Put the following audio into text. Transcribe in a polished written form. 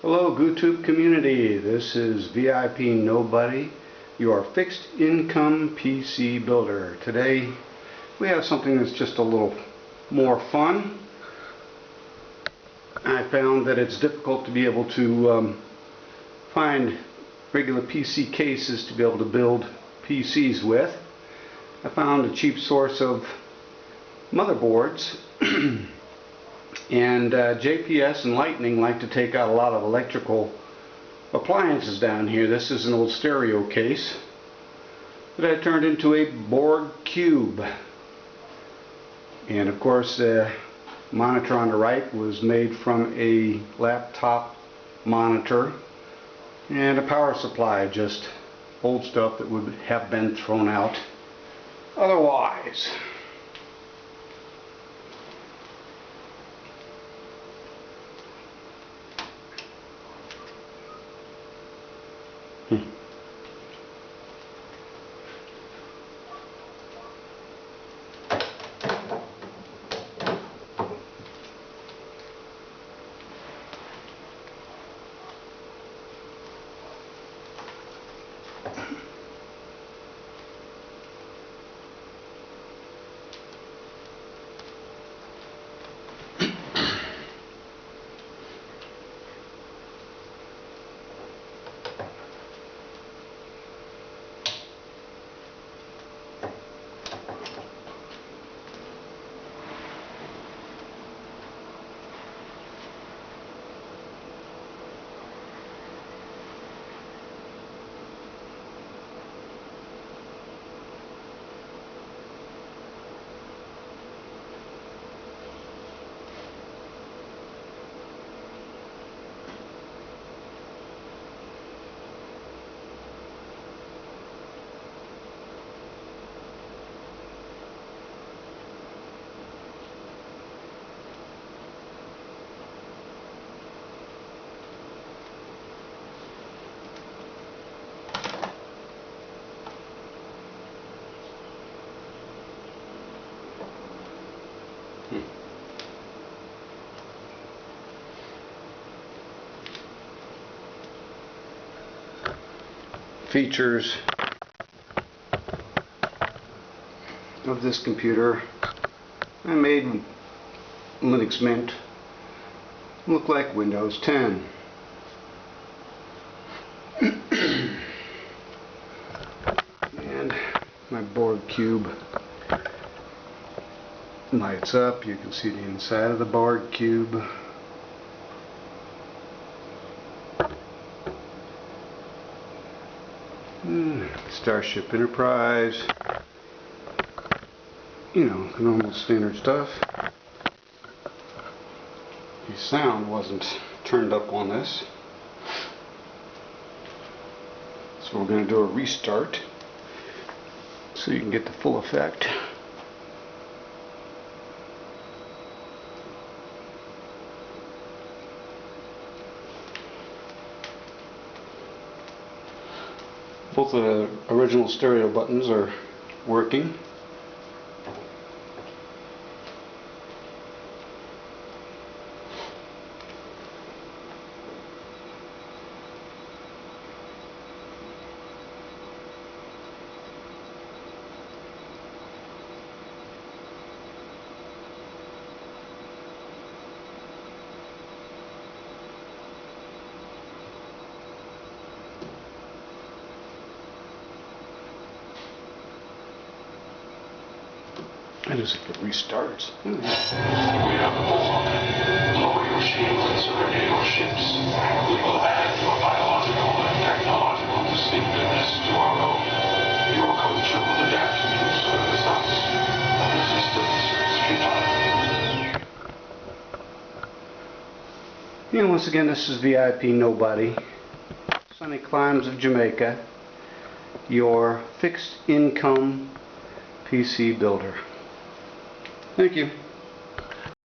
Hello YouTube community, this is VIP Nobody, your fixed income PC builder. Today we have something that's just a little more fun. I found that it's difficult to be able to find regular PC cases to be able to build PCs with. I found a cheap source of motherboards and JPS and Lightning like to take out a lot of electrical appliances down here. This is an old stereo case that I turned into a Borg cube, and of course the monitor on the right was made from a laptop monitor and a power supply, just old stuff that would have been thrown out otherwise. Features of this computer: I made Linux Mint look like Windows 10. And my Borg cube lights up. You can see the inside of the Borg cube. Starship Enterprise, you know, the normal standard stuff. The sound wasn't turned up on this, so we're going to do a restart so you can get the full effect. Both of the original stereo buttons are working. That is if it restarts. We have the Borg. Lower your shields and surrender your ships. We will add your biological and technological distinctiveness to our own. Your culture will adapt to service us. Resistance is futile. And once again, this is VIP Nobody, sunny climes of Jamaica, your fixed income PC builder. Thank you.